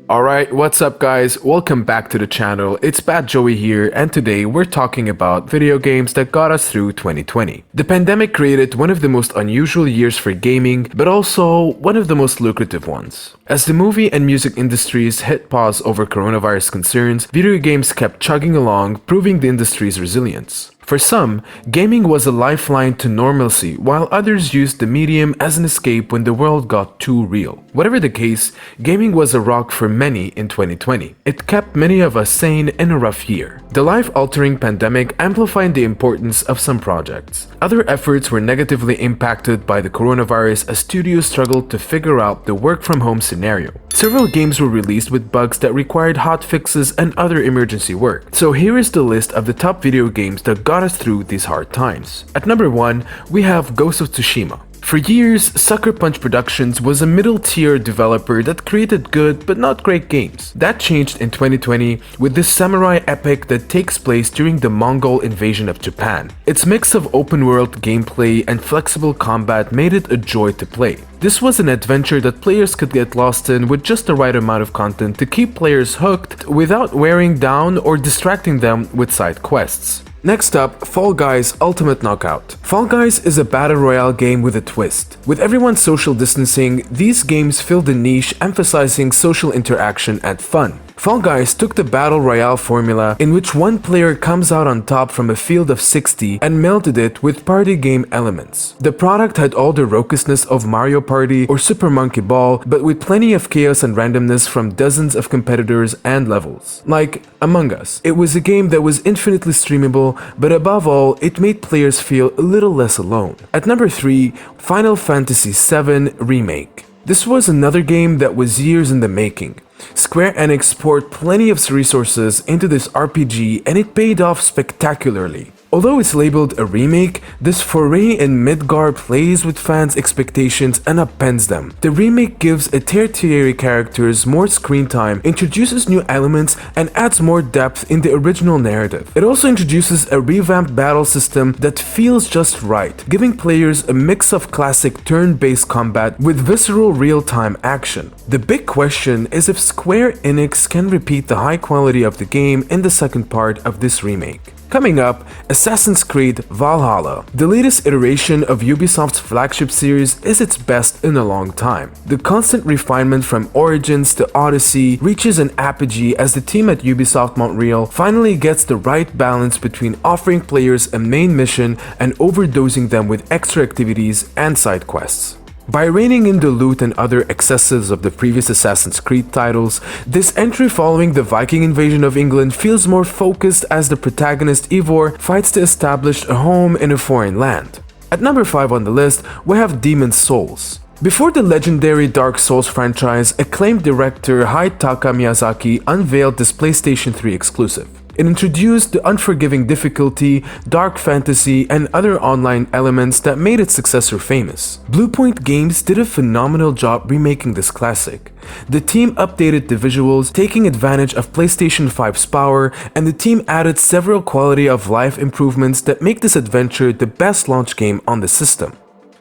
Alright, what's up guys? Welcome back to the channel. It's Bad Joey here, and today we're talking about video games that got us through 2020. The pandemic created one of the most unusual years for gaming, but also one of the most lucrative ones. As the movie and music industries hit pause over coronavirus concerns, video games kept chugging along, proving the industry's resilience. For some, gaming was a lifeline to normalcy, while others used the medium as an escape when the world got too real. Whatever the case, gaming was a rock for many in 2020. It kept many of us sane in a rough year. The life-altering pandemic amplified the importance of some projects. Other efforts were negatively impacted by the coronavirus as studios struggled to figure out the work-from-home scenario. Several games were released with bugs that required hotfixes and other emergency work. So here is the list of the top video games that got us through these hard times. At number 1, we have Ghost of Tsushima. For years, Sucker Punch Productions was a middle-tier developer that created good but not great games. That changed in 2020 with this samurai epic that takes place during the Mongol invasion of Japan. Its mix of open-world gameplay and flexible combat made it a joy to play. This was an adventure that players could get lost in with just the right amount of content to keep players hooked without wearing down or distracting them with side quests. Next up, Fall Guys Ultimate Knockout. Fall Guys is a battle royale game with a twist. With everyone social distancing, these games fill the niche emphasizing social interaction and fun. Fall Guys took the battle royale formula in which one player comes out on top from a field of 60 and melded it with party game elements. The product had all the raucousness of Mario Party or Super Monkey Ball, but with plenty of chaos and randomness from dozens of competitors and levels. Like Among Us. It was a game that was infinitely streamable, but above all, it made players feel a little less alone. At number 3, Final Fantasy VII Remake. This was another game that was years in the making. Square Enix poured plenty of resources into this RPG and it paid off spectacularly. Although it's labeled a remake, this foray in Midgar plays with fans' expectations and upends them. The remake gives a tertiary characters more screen time, introduces new elements, and adds more depth in the original narrative. It also introduces a revamped battle system that feels just right, giving players a mix of classic turn-based combat with visceral real-time action. The big question is if Square Enix can repeat the high quality of the game in the second part of this remake. Coming up, Assassin's Creed Valhalla. The latest iteration of Ubisoft's flagship series is its best in a long time. The constant refinement from Origins to Odyssey reaches an apogee as the team at Ubisoft Montreal finally gets the right balance between offering players a main mission and overdosing them with extra activities and side quests. By reining in the loot and other excesses of the previous Assassin's Creed titles, this entry following the Viking invasion of England feels more focused as the protagonist Eivor fights to establish a home in a foreign land. At number 5 on the list, we have Demon's Souls. Before the legendary Dark Souls franchise, acclaimed director Hidetaka Miyazaki unveiled this PlayStation 3 exclusive. It introduced the unforgiving difficulty, dark fantasy, and other online elements that made its successor famous. Bluepoint Games did a phenomenal job remaking this classic. The team updated the visuals, taking advantage of PlayStation 5's power, and the team added several quality of life improvements that make this adventure the best launch game on the system.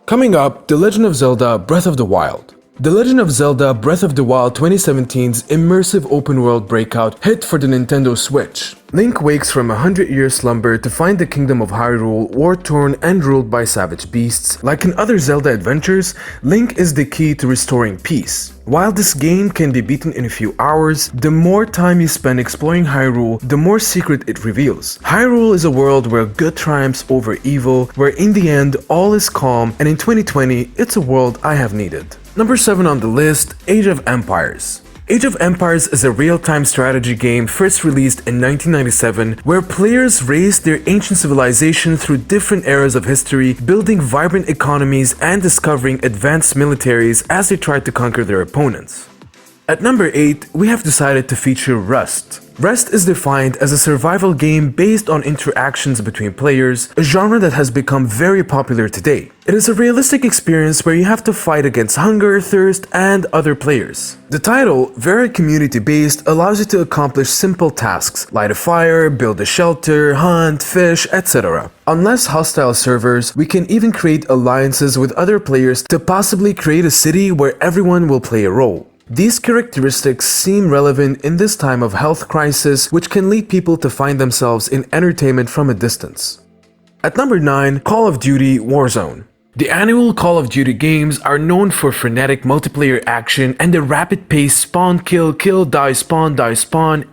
Coming up, The Legend of Zelda Breath of the Wild. The Legend of Zelda Breath of the Wild 2017's immersive open-world breakout hit for the Nintendo Switch. Link wakes from a 100-year slumber to find the kingdom of Hyrule war-torn and ruled by savage beasts. Like in other Zelda adventures, Link is the key to restoring peace. While this game can be beaten in a few hours, the more time you spend exploring Hyrule, the more secret it reveals. Hyrule is a world where good triumphs over evil, where in the end all is calm, and in 2020, it's a world I have needed. Number 7 on the list, Age of Empires. Age of Empires is a real-time strategy game first released in 1997 where players race their ancient civilization through different eras of history, building vibrant economies and discovering advanced militaries as they try to conquer their opponents. At number 8, we have decided to feature Rust. Rust is defined as a survival game based on interactions between players, a genre that has become very popular today. It is a realistic experience where you have to fight against hunger, thirst, and other players. The title, very community-based, allows you to accomplish simple tasks, light a fire, build a shelter, hunt, fish, etc. On less hostile servers, we can even create alliances with other players to possibly create a city where everyone will play a role. These characteristics seem relevant in this time of health crisis, which can lead people to find themselves in entertainment from a distance. At number 9, Call of Duty Warzone. The annual Call of Duty games are known for frenetic multiplayer action, and the rapid pace spawn kill kill die spawn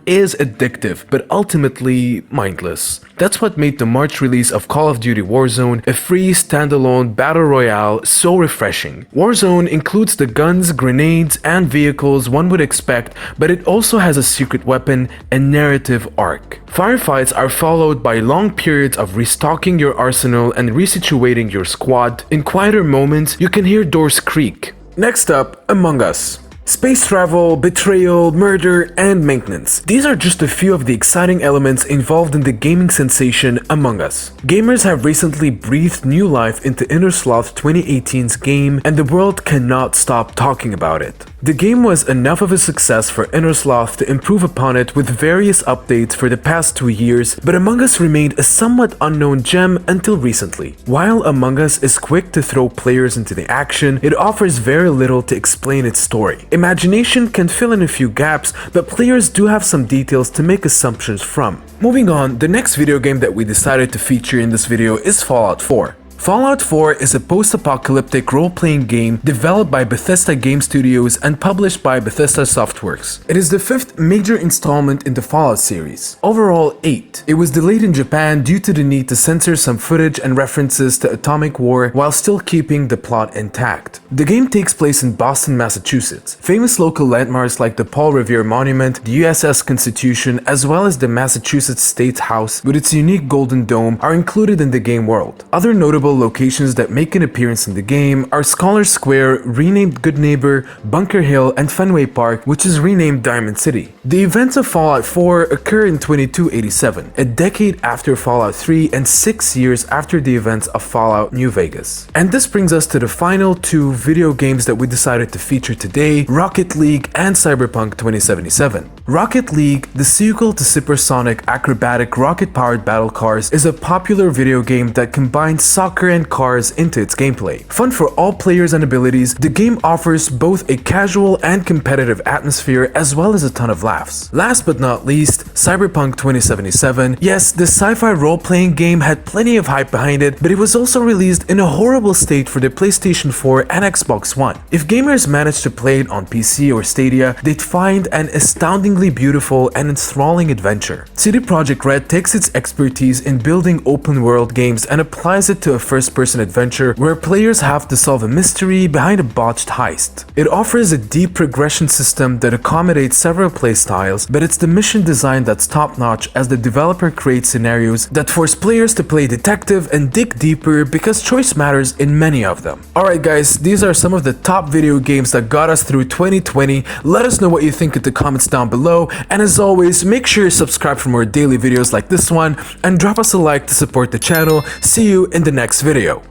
is addictive, but ultimately mindless. That's what made the March release of Call of Duty Warzone, a free standalone battle royale, so refreshing. Warzone includes the guns, grenades, and vehicles one would expect, but it also has a secret weapon and narrative arc. Firefights are followed by long periods of restocking your arsenal and resituating your squad. In quieter moments, you can hear doors creak. Next up, Among Us. Space travel, betrayal, murder, and maintenance. These are just a few of the exciting elements involved in the gaming sensation Among Us. Gamers have recently breathed new life into Innersloth 2018's game, and the world cannot stop talking about it. The game was enough of a success for Innersloth to improve upon it with various updates for the past 2 years, but Among Us remained a somewhat unknown gem until recently. While Among Us is quick to throw players into the action, it offers very little to explain its story. Imagination can fill in a few gaps, but players do have some details to make assumptions from. Moving on, the next video game that we decided to feature in this video is Fallout 4. Fallout 4 is a post-apocalyptic role-playing game developed by Bethesda Game Studios and published by Bethesda Softworks. It is the 5th major installment in the Fallout series, overall 8. It was delayed in Japan due to the need to censor some footage and references to atomic war while still keeping the plot intact. The game takes place in Boston, Massachusetts. Famous local landmarks like the Paul Revere Monument, the USS Constitution, as well as the Massachusetts State House with its unique golden dome are included in the game world. Other notable locations that make an appearance in the game are Scholar Square, renamed Good Neighbor, Bunker Hill, and Fenway Park, which is renamed Diamond City. The events of Fallout 4 occur in 2287, a decade after Fallout 3 and 6 years after the events of Fallout New Vegas. And this brings us to the final 2 video games that we decided to feature today, Rocket League and Cyberpunk 2077. Rocket League, the sequel to supersonic acrobatic rocket-powered battle cars, is a popular video game that combines soccer and cars into its gameplay. Fun for all players and abilities, the game offers both a casual and competitive atmosphere as well as a ton of laughs. Last but not least, Cyberpunk 2077. Yes, the sci-fi role-playing game had plenty of hype behind it, but it was also released in a horrible state for the PlayStation 4 and Xbox One. If gamers managed to play it on PC or Stadia, they'd find an astoundingly beautiful and enthralling adventure. CD Projekt Red takes its expertise in building open-world games and applies it to a first-person adventure where players have to solve a mystery behind a botched heist. It offers a deep progression system that accommodates several playstyles, but it's the mission design that's top-notch as the developer creates scenarios that force players to play detective and dig deeper because choice matters in many of them. Alright guys, these are some of the top video games that got us through 2020. Let us know what you think in the comments down below, and as always, make sure you subscribe for more daily videos like this one and drop us a like to support the channel. See you in the next video.